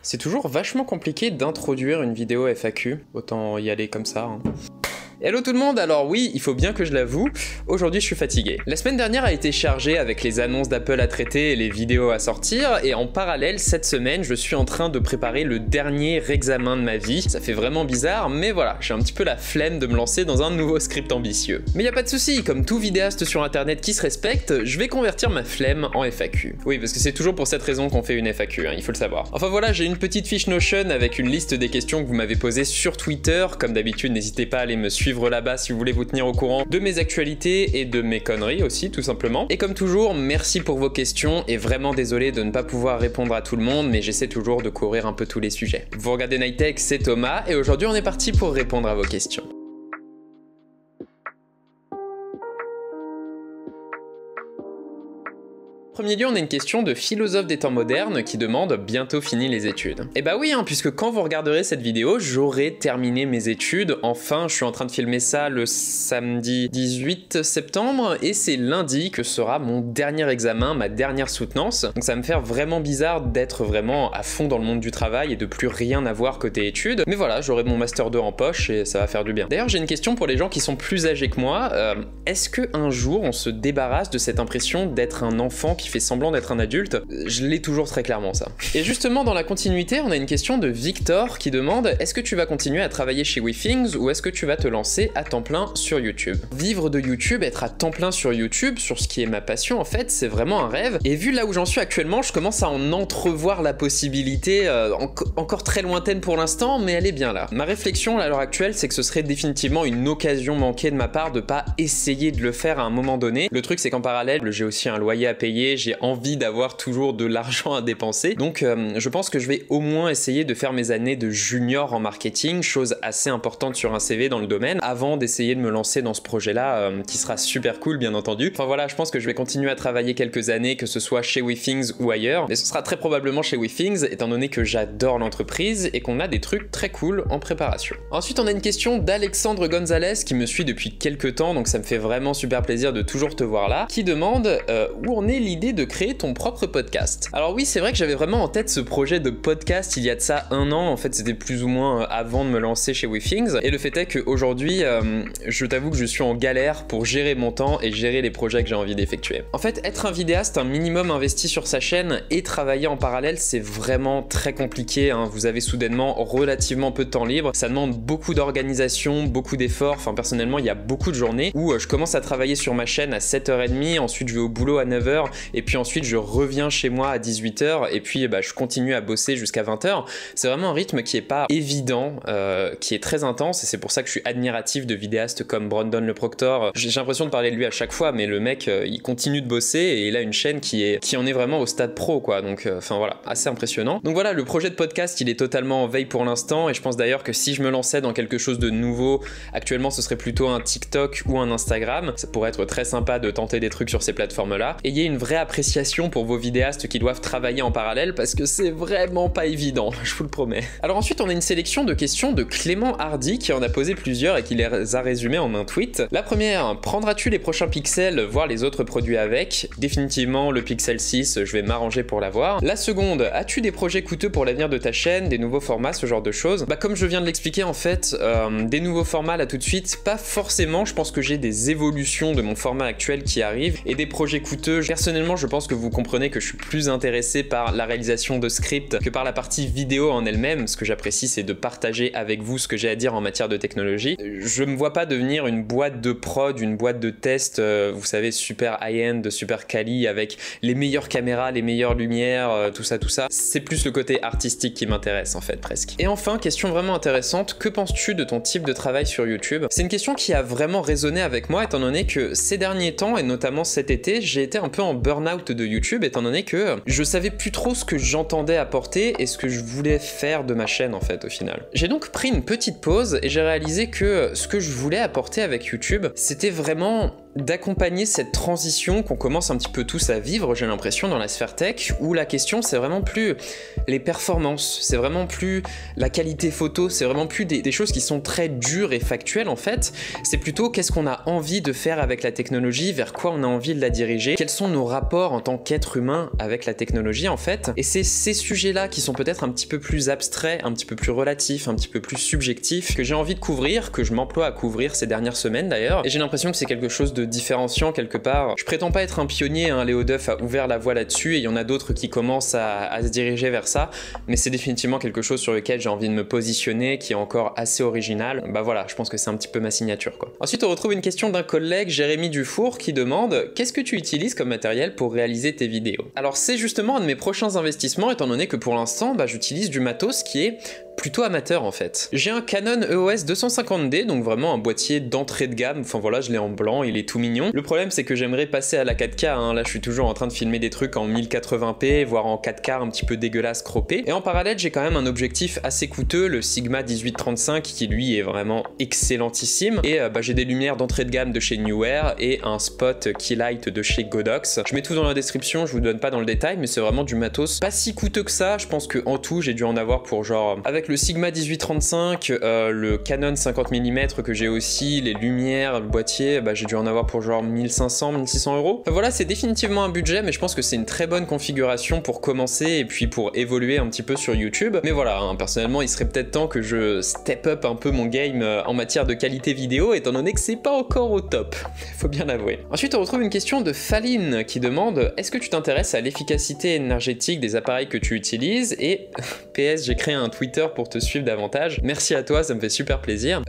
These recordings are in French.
C'est toujours vachement compliqué d'introduire une vidéo FAQ, autant y aller comme ça. Hello tout le monde, alors oui, il faut bien que je l'avoue, aujourd'hui je suis fatigué. La semaine dernière a été chargée avec les annonces d'Apple à traiter et les vidéos à sortir, et en parallèle, cette semaine, je suis en train de préparer le dernier examen de ma vie. Ça fait vraiment bizarre, mais voilà, j'ai un petit peu la flemme de me lancer dans un nouveau script ambitieux. Mais y a pas de souci, comme tout vidéaste sur internet qui se respecte, je vais convertir ma flemme en FAQ. Oui, parce que c'est toujours pour cette raison qu'on fait une FAQ, hein, il faut le savoir. Enfin voilà, j'ai une petite fiche Notion avec une liste des questions que vous m'avez posées sur Twitter. Comme d'habitude, n'hésitez pas à aller me suivre là-bas si vous voulez vous tenir au courant de mes actualités et de mes conneries aussi, tout simplement. Et comme toujours, merci pour vos questions et vraiment désolé de ne pas pouvoir répondre à tout le monde, mais j'essaie toujours de couvrir un peu tous les sujets. Vous regardez Nightech, c'est Thomas et aujourd'hui on est parti pour répondre à vos questions. En premier lieu, on a une question de philosophe des temps modernes qui demande « Bientôt fini les études ?» Et bah oui, hein, puisque quand vous regarderez cette vidéo, j'aurai terminé mes études. Enfin, je suis en train de filmer ça le samedi 18 septembre et c'est lundi que sera mon dernier examen, ma dernière soutenance. Donc ça va me faire vraiment bizarre d'être vraiment à fond dans le monde du travail et de plus rien avoir côté études. Mais voilà, j'aurai mon Master 2 en poche et ça va faire du bien. D'ailleurs, j'ai une question pour les gens qui sont plus âgés que moi. Est-ce qu'un jour, on se débarrasse de cette impression d'être un enfant qui fait semblant d'être un adulte? Je l'ai toujours très clairement ça. Et justement dans la continuité, on a une question de Victor qui demande est-ce que tu vas continuer à travailler chez WeThings ou est-ce que tu vas te lancer à temps plein sur YouTube? Vivre de YouTube, être à temps plein sur YouTube, sur ce qui est ma passion en fait, c'est vraiment un rêve. Et vu là où j'en suis actuellement, je commence à en entrevoir la possibilité, encore très lointaine pour l'instant, mais elle est bien là. Ma réflexion à l'heure actuelle, c'est que ce serait définitivement une occasion manquée de ma part de pas essayer de le faire à un moment donné. Le truc c'est qu'en parallèle, j'ai aussi un loyer à payer, j'ai envie d'avoir toujours de l'argent à dépenser. Donc je pense que je vais au moins essayer de faire mes années de junior en marketing, chose assez importante sur un CV dans le domaine, avant d'essayer de me lancer dans ce projet-là, qui sera super cool bien entendu. Enfin voilà, je pense que je vais continuer à travailler quelques années, que ce soit chez WeThings ou ailleurs, mais ce sera très probablement chez WeThings, étant donné que j'adore l'entreprise et qu'on a des trucs très cool en préparation. Ensuite, on a une question d'Alexandre Gonzalez qui me suit depuis quelques temps, donc ça me fait vraiment super plaisir de toujours te voir là, qui demande où en est l'idée de créer ton propre podcast. Alors oui, c'est vrai que j'avais vraiment en tête ce projet de podcast il y a de ça un an, en fait c'était plus ou moins avant de me lancer chez WeThings, et le fait est qu'aujourd'hui, je t'avoue que je suis en galère pour gérer mon temps et gérer les projets que j'ai envie d'effectuer. En fait, être un vidéaste, un minimum investi sur sa chaîne et travailler en parallèle, c'est vraiment très compliqué, hein. Vous avez soudainement relativement peu de temps libre, ça demande beaucoup d'organisation, beaucoup d'efforts, enfin personnellement il y a beaucoup de journées où je commence à travailler sur ma chaîne à 7h30, ensuite je vais au boulot à 9h, et puis ensuite je reviens chez moi à 18h et puis je continue à bosser jusqu'à 20h. C'est vraiment un rythme qui est pas évident, qui est très intense et c'est pour ça que je suis admiratif de vidéastes comme Brandon Le Proctor. J'ai l'impression de parler de lui à chaque fois, mais le mec il continue de bosser et il a une chaîne qui en est vraiment au stade pro quoi, donc enfin voilà, assez impressionnant. Donc voilà, le projet de podcast il est totalement en veille pour l'instant et je pense d'ailleurs que si je me lançais dans quelque chose de nouveau, actuellement ce serait plutôt un TikTok ou un Instagram. Ça pourrait être très sympa de tenter des trucs sur ces plateformes là. Ayez une vraie appréciation pour vos vidéastes qui doivent travailler en parallèle parce que c'est vraiment pas évident, je vous le promets. Alors ensuite on a une sélection de questions de Clément Hardy qui en a posé plusieurs et qui les a résumées en un tweet. La première, prendras-tu les prochains pixels, voire les autres produits avec? Définitivement le Pixel 6, je vais m'arranger pour l'avoir. La seconde, as-tu des projets coûteux pour l'avenir de ta chaîne, des nouveaux formats, ce genre de choses? Comme je viens de l'expliquer en fait, des nouveaux formats là tout de suite, pas forcément, je pense que j'ai des évolutions de mon format actuel qui arrivent et des projets coûteux. Personnellement je pense que vous comprenez que je suis plus intéressé par la réalisation de scripts que par la partie vidéo en elle-même. Ce que j'apprécie c'est de partager avec vous ce que j'ai à dire en matière de technologie. Je me vois pas devenir une boîte de prod, une boîte de test, vous savez, super high-end, super quali, avec les meilleures caméras, les meilleures lumières, tout ça. C'est plus le côté artistique qui m'intéresse en fait presque. Et enfin, question vraiment intéressante, que penses-tu de ton type de travail sur YouTube? C'est une question qui a vraiment résonné avec moi étant donné que ces derniers temps et notamment cet été, j'ai été un peu en burn-out de YouTube étant donné que je savais plus trop ce que j'entendais apporter et ce que je voulais faire de ma chaîne en fait au final. J'ai donc pris une petite pause et j'ai réalisé que ce que je voulais apporter avec YouTube, c'était vraiment d'accompagner cette transition qu'on commence un petit peu tous à vivre, j'ai l'impression, dans la sphère tech, où la question c'est vraiment plus les performances, c'est vraiment plus la qualité photo, c'est vraiment plus des choses qui sont très dures et factuelles en fait, c'est plutôt qu'est-ce qu'on a envie de faire avec la technologie, vers quoi on a envie de la diriger, quels sont nos rapports en tant qu'être humain avec la technologie en fait, et c'est ces sujets-là qui sont peut-être un petit peu plus abstraits, un petit peu plus relatifs, un petit peu plus subjectifs, que j'ai envie de couvrir, que je m'emploie à couvrir ces dernières semaines d'ailleurs, et j'ai l'impression que c'est quelque chose de différenciant quelque part. Je prétends pas être un pionnier, hein, Léo Duff a ouvert la voie là-dessus, et il y en a d'autres qui commencent à se diriger vers ça, mais c'est définitivement quelque chose sur lequel j'ai envie de me positionner, qui est encore assez original. Bah voilà, je pense que c'est un petit peu ma signature quoi. Ensuite on retrouve une question d'un collègue, Jérémy Dufour, qui demande « Qu'est-ce que tu utilises comme matériel pour réaliser tes vidéos ?» Alors c'est justement un de mes prochains investissements, étant donné que pour l'instant, j'utilise du matos qui est plutôt amateur en fait. J'ai un Canon EOS 250D, donc vraiment un boîtier d'entrée de gamme, enfin voilà, je l'ai en blanc, il est tout mignon. Le problème c'est que j'aimerais passer à la 4K, hein. Là je suis toujours en train de filmer des trucs en 1080p, voire en 4K un petit peu dégueulasse croppé. Et en parallèle j'ai quand même un objectif assez coûteux, le Sigma 1835, qui lui est vraiment excellentissime. Et j'ai des lumières d'entrée de gamme de chez Neewer et un spot Keylight de chez Godox. Je mets tout dans la description, je vous donne pas dans le détail, mais c'est vraiment du matos pas si coûteux que ça. Je pense que en tout j'ai dû en avoir pour genre, avec le Sigma 1835, le Canon 50 mm que j'ai aussi, les lumières, le boîtier, j'ai dû en avoir pour genre 1500-1600 euros. Enfin, voilà, c'est définitivement un budget, mais je pense que c'est une très bonne configuration pour commencer et puis pour évoluer un petit peu sur YouTube. Mais voilà, hein, personnellement, il serait peut-être temps que je step up un peu mon game en matière de qualité vidéo, étant donné que c'est pas encore au top, faut bien l'avouer. Ensuite, on retrouve une question de Faline qui demande « Est-ce que tu t'intéresses à l'efficacité énergétique des appareils que tu utilises ?» Et PS, j'ai créé un Twitter pour te suivre davantage. Merci à toi, ça me fait super plaisir.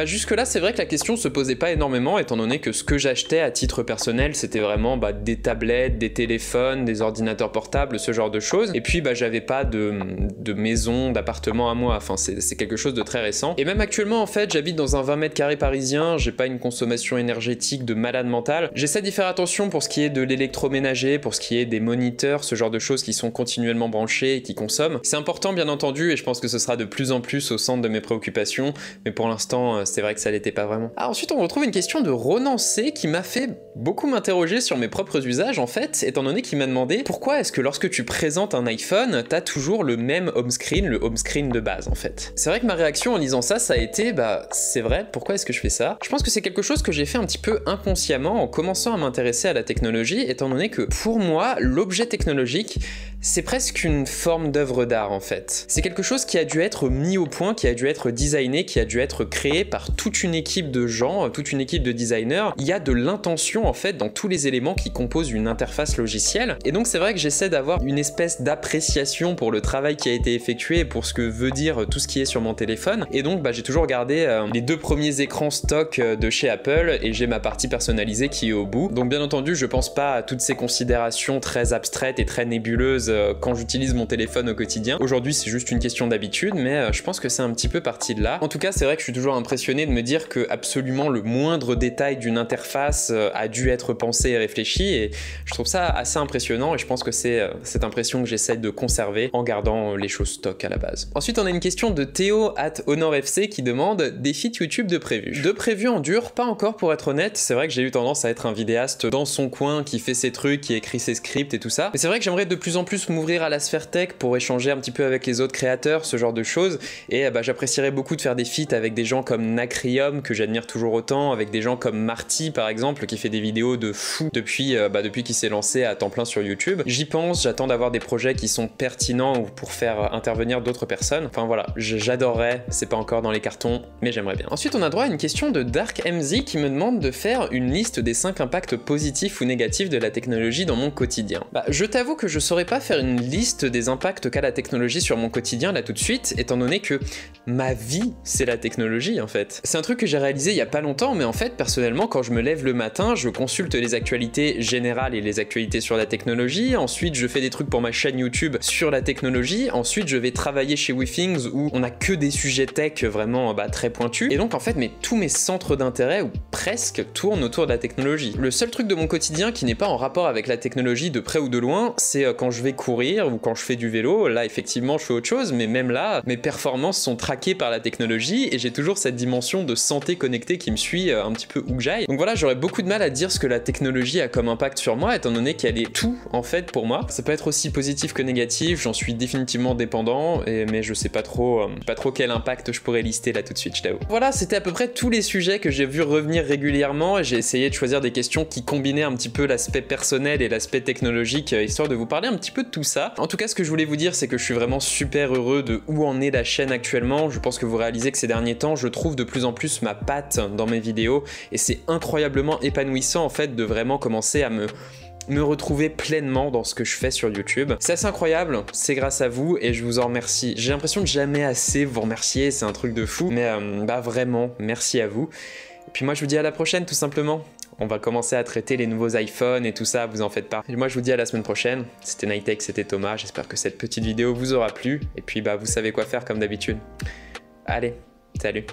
Jusque là c'est vrai que la question se posait pas énormément, étant donné que ce que j'achetais à titre personnel c'était vraiment des tablettes, des téléphones, des ordinateurs portables, ce genre de choses. Et puis j'avais pas de maison, d'appartement à moi, enfin c'est quelque chose de très récent. Et même actuellement en fait j'habite dans un 20 mètres carrés parisien, j'ai pas une consommation énergétique de malade mental. J'essaie d'y faire attention pour ce qui est de l'électroménager, pour ce qui est des moniteurs, ce genre de choses qui sont continuellement branchées et qui consomment. C'est important bien entendu, et je pense que ce sera de plus en plus au centre de mes préoccupations, mais pour l'instant c'est vrai que ça l'était pas vraiment. Ensuite on retrouve une question de Ronan C qui m'a fait beaucoup m'interroger sur mes propres usages en fait, étant donné qu'il m'a demandé pourquoi est-ce que lorsque tu présentes un iPhone, t'as toujours le même home screen, le home screen de base en fait. C'est vrai que ma réaction en lisant ça, ça a été c'est vrai, pourquoi est-ce que je fais ça? Je pense que c'est quelque chose que j'ai fait un petit peu inconsciemment en commençant à m'intéresser à la technologie, étant donné que pour moi, l'objet technologique, c'est presque une forme d'œuvre d'art en fait. C'est quelque chose qui a dû être mis au point, qui a dû être designé, qui a dû être créé par toute une équipe de gens, toute une équipe de designers. Il y a de l'intention en fait dans tous les éléments qui composent une interface logicielle. Et donc c'est vrai que j'essaie d'avoir une espèce d'appréciation pour le travail qui a été effectué, pour ce que veut dire tout ce qui est sur mon téléphone. Et donc j'ai toujours gardé les deux premiers écrans stock de chez Apple, et j'ai ma partie personnalisée qui est au bout. Donc bien entendu je pense pas à toutes ces considérations très abstraites et très nébuleuses quand j'utilise mon téléphone au quotidien. Aujourd'hui c'est juste une question d'habitude, mais je pense que c'est un petit peu parti de là. En tout cas c'est vrai que je suis toujours impressionné de me dire que absolument le moindre détail d'une interface a dû être pensé et réfléchi, et je trouve ça assez impressionnant, et je pense que c'est cette impression que j'essaie de conserver en gardant les choses stock à la base. Ensuite on a une question de Théo @HonorFC qui demande des feats YouTube de prévu. De prévu en dur, pas encore pour être honnête. C'est vrai que j'ai eu tendance à être un vidéaste dans son coin qui fait ses trucs, qui écrit ses scripts et tout ça, mais c'est vrai que j'aimerais de plus en plus m'ouvrir à la sphère tech pour échanger un petit peu avec les autres créateurs, ce genre de choses, et j'apprécierais beaucoup de faire des feats avec des gens comme Nacrium que j'admire toujours autant, avec des gens comme Marty par exemple qui fait des vidéos de fou depuis qu'il s'est lancé à temps plein sur YouTube. J'y pense, j'attends d'avoir des projets qui sont pertinents ou pour faire intervenir d'autres personnes. Enfin voilà, j'adorerais, c'est pas encore dans les cartons, mais j'aimerais bien. Ensuite on a droit à une question de Dark MZ qui me demande de faire une liste des 5 impacts positifs ou négatifs de la technologie dans mon quotidien. Je t'avoue que je saurais pas faire une liste des impacts qu'a la technologie sur mon quotidien là tout de suite, étant donné que ma vie c'est la technologie en fait. C'est un truc que j'ai réalisé il y a pas longtemps, mais en fait personnellement quand je me lève le matin, je consulte les actualités générales et les actualités sur la technologie, ensuite je fais des trucs pour ma chaîne YouTube sur la technologie, ensuite je vais travailler chez WeThings où on a que des sujets tech vraiment très pointus, et donc en fait tous mes centres d'intérêt ou presque tournent autour de la technologie. Le seul truc de mon quotidien qui n'est pas en rapport avec la technologie de près ou de loin, c'est quand je vais courir ou quand je fais du vélo. Là effectivement je fais autre chose, mais même moment-là, mes performances sont traquées par la technologie et j'ai toujours cette dimension de santé connectée qui me suit un petit peu où que j'aille. Donc voilà, j'aurais beaucoup de mal à dire ce que la technologie a comme impact sur moi, étant donné qu'elle est tout en fait pour moi. Ça peut être aussi positif que négatif, j'en suis définitivement dépendant, mais je sais pas trop quel impact je pourrais lister là tout de suite, je t'avoue. Voilà, c'était à peu près tous les sujets que j'ai vu revenir régulièrement. J'ai essayé de choisir des questions qui combinaient un petit peu l'aspect personnel et l'aspect technologique, histoire de vous parler un petit peu de tout ça. En tout cas, ce que je voulais vous dire, c'est que je suis vraiment super heureux de où en est la chaîne actuellement. Je pense que vous réalisez que ces derniers temps, je trouve de plus en plus ma patte dans mes vidéos, et c'est incroyablement épanouissant en fait de vraiment commencer à me retrouver pleinement dans ce que je fais sur YouTube. C'est assez incroyable, c'est grâce à vous et je vous en remercie. J'ai l'impression de jamais assez vous remercier, c'est un truc de fou, mais bah vraiment, merci à vous. Et puis moi je vous dis à la prochaine tout simplement. On va commencer à traiter les nouveaux iPhones et tout ça, vous en faites pas. Et moi je vous dis à la semaine prochaine. C'était Nighttech, c'était Thomas, j'espère que cette petite vidéo vous aura plu. Et puis bah vous savez quoi faire comme d'habitude. Allez, salut.